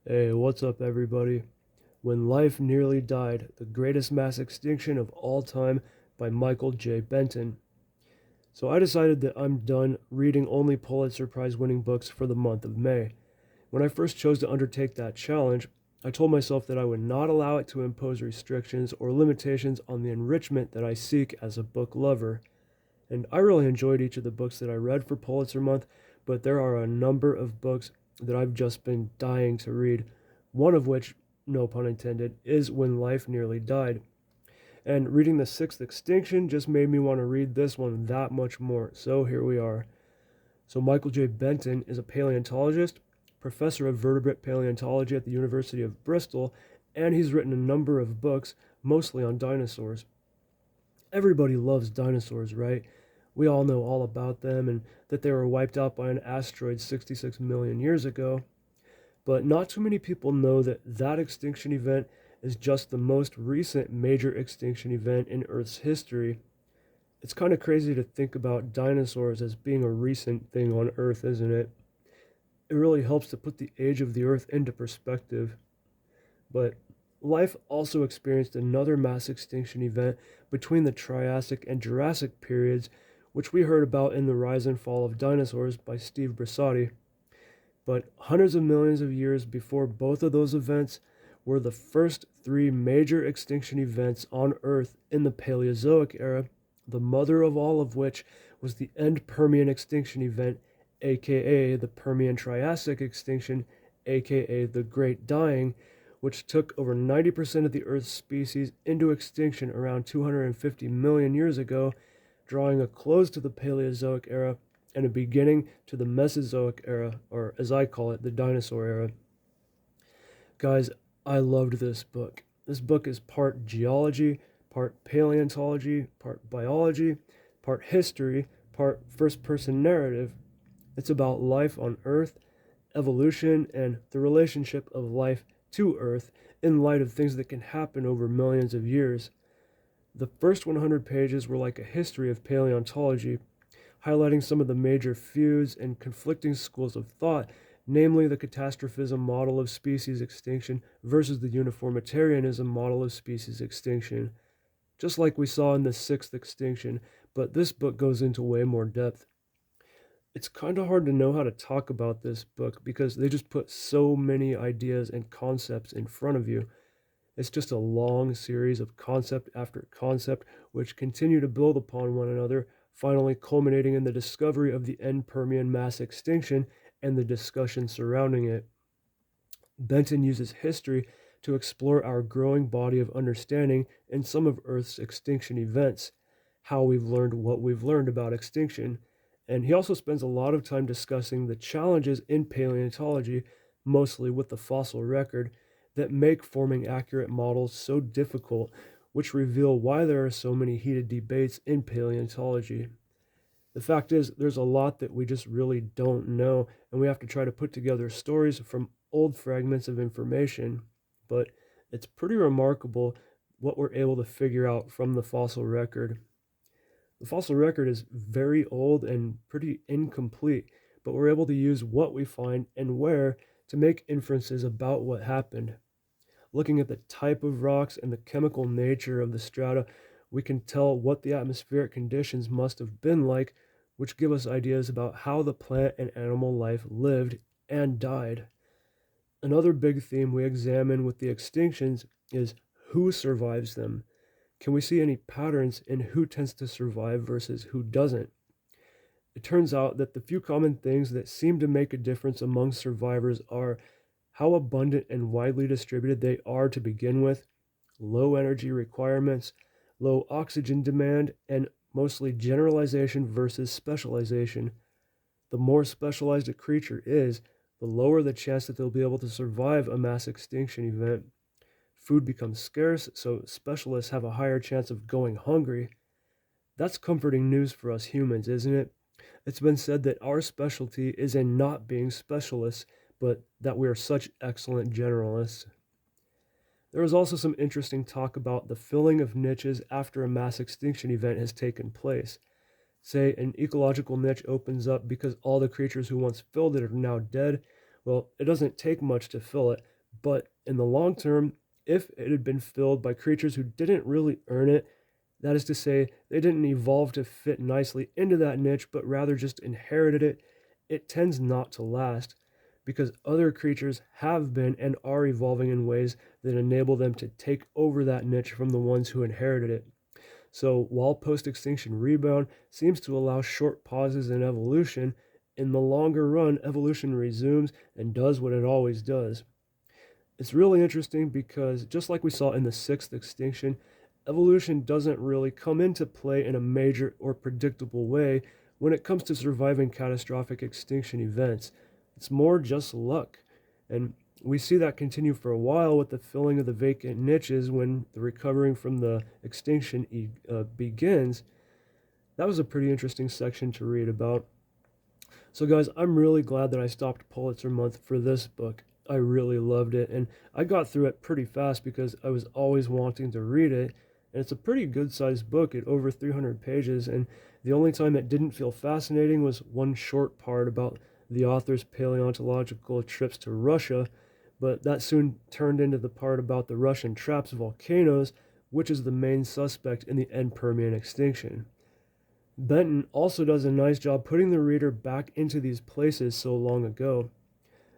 Hey, what's up, everybody? When Life Nearly Died, The Greatest Mass Extinction of All Time by Michael J. Benton. So I decided that I'm done reading only Pulitzer Prize winning books for the month of May. When I first chose to undertake that challenge, I told myself that I would not allow it to impose restrictions or limitations on the enrichment that I seek as a book lover. And I really enjoyed each of the books that I read for Pulitzer Month, but there are a number of books that I've just been dying to read. One of which, no pun intended, is When Life Nearly Died. And reading The Sixth Extinction just made me want to read this one that much more. So here we are. So Michael J. Benton is a paleontologist, professor of vertebrate paleontology at the University of Bristol, and he's written a number of books, mostly on dinosaurs. Everybody loves dinosaurs, right? We all know all about them and that they were wiped out by an asteroid 66 million years ago. But not too many people know that that extinction event is just the most recent major extinction event in Earth's history. It's kind of crazy to think about dinosaurs as being a recent thing on Earth, isn't it? It really helps to put the age of the Earth into perspective. But life also experienced another mass extinction event between the Triassic and Jurassic periods, which we heard about in The Rise and Fall of Dinosaurs by Steve Brissotti. But hundreds of millions of years before both of those events were the first three major extinction events on Earth in the Paleozoic era, the mother of all of which was the end Permian extinction event, aka the Permian Triassic extinction, aka the Great Dying, which took over 90% of the Earth's species into extinction around 250 million years ago, drawing a close to the Paleozoic era and a beginning to the Mesozoic era, or as I call it, the dinosaur era. Guys, I loved this book. This book is part geology, part paleontology, part biology, part history, part first person narrative. It's about life on Earth, evolution, and the relationship of life to Earth in light of things that can happen over millions of years. The first 100 pages were like a history of paleontology, highlighting some of the major feuds and conflicting schools of thought, namely the catastrophism model of species extinction versus the uniformitarianism model of species extinction, just like we saw in the Sixth Extinction, but this book goes into way more depth. It's kind of hard to know how to talk about this book because they just put so many ideas and concepts in front of you. It's just a long series of concept after concept which continue to build upon one another, finally culminating in the discovery of the end Permian mass extinction and the discussion surrounding it. Benton uses history to explore our growing body of understanding in some of Earth's extinction events, how we've learned what we've learned about extinction, and he also spends a lot of time discussing the challenges in paleontology, mostly with the fossil record, that make forming accurate models so difficult, which reveal why there are so many heated debates in paleontology. The fact is, there's a lot that we just really don't know, and we have to try to put together stories from old fragments of information. But it's pretty remarkable what we're able to figure out from the fossil record. The fossil record is very old and pretty incomplete, but we're able to use what we find and where to make inferences about what happened. Looking at the type of rocks and the chemical nature of the strata, we can tell what the atmospheric conditions must have been like, which give us ideas about how the plant and animal life lived and died. Another big theme we examine with the extinctions is who survives them. Can we see any patterns in who tends to survive versus who doesn't? It turns out that the few common things that seem to make a difference among survivors are how abundant and widely distributed they are to begin with, low energy requirements, low oxygen demand, and mostly generalization versus specialization. The more specialized a creature is, the lower the chance that they'll be able to survive a mass extinction event. Food becomes scarce, so specialists have a higher chance of going hungry. That's comforting news for us humans, isn't it? It's been said that our specialty is in not being specialists, but that we are such excellent generalists. There is also some interesting talk about the filling of niches after a mass extinction event has taken place. Say an ecological niche opens up because all the creatures who once filled it are now dead. Well, it doesn't take much to fill it, but in the long term, if it had been filled by creatures who didn't really earn it, that is to say, they didn't evolve to fit nicely into that niche, but rather just inherited it, it tends not to last because other creatures have been and are evolving in ways that enable them to take over that niche from the ones who inherited it. So while post extinction rebound seems to allow short pauses in evolution, in the longer run, evolution resumes and does what it always does. It's really interesting because just like we saw in the Sixth Extinction, evolution doesn't really come into play in a major or predictable way when it comes to surviving catastrophic extinction events. It's more just luck. And we see that continue for a while with the filling of the vacant niches when the recovering from the extinction begins. That was a pretty interesting section to read about. So, guys, I'm really glad that I stopped Pulitzer Month for this book. I really loved it, and I got through it pretty fast because I was always wanting to read it. And it's a pretty good sized book at over 300 pages. And the only time it didn't feel fascinating was one short part about the author's paleontological trips to Russia, but that soon turned into the part about the Russian traps volcanoes, which is the main suspect in the end Permian extinction. Benton also does a nice job putting the reader back into these places so long ago,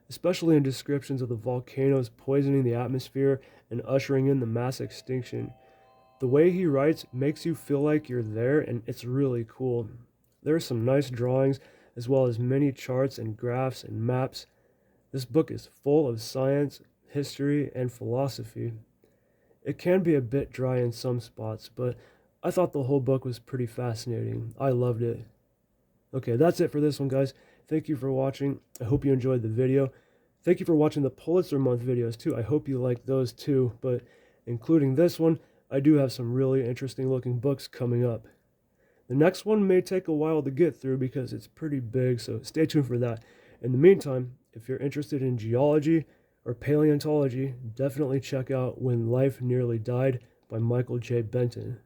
especially in descriptions of the volcanoes poisoning the atmosphere and ushering in the mass extinction. The way he writes makes you feel like you're there, and it's really cool. There are some nice drawings, as well as many charts and graphs and maps. This book is full of science, history, and philosophy. It can be a bit dry in some spots, but I thought the whole book was pretty fascinating. I loved it. Okay, that's it for this one, guys. Thank you for watching. I hope you enjoyed the video. Thank you for watching the Pulitzer Month videos, too. I hope you liked those, too. But including this one, I do have some really interesting looking books coming up. The next one may take a while to get through because it's pretty big, so stay tuned for that. In the meantime, if you're interested in geology or paleontology, definitely check out When Life Nearly Died by Michael J. Benton.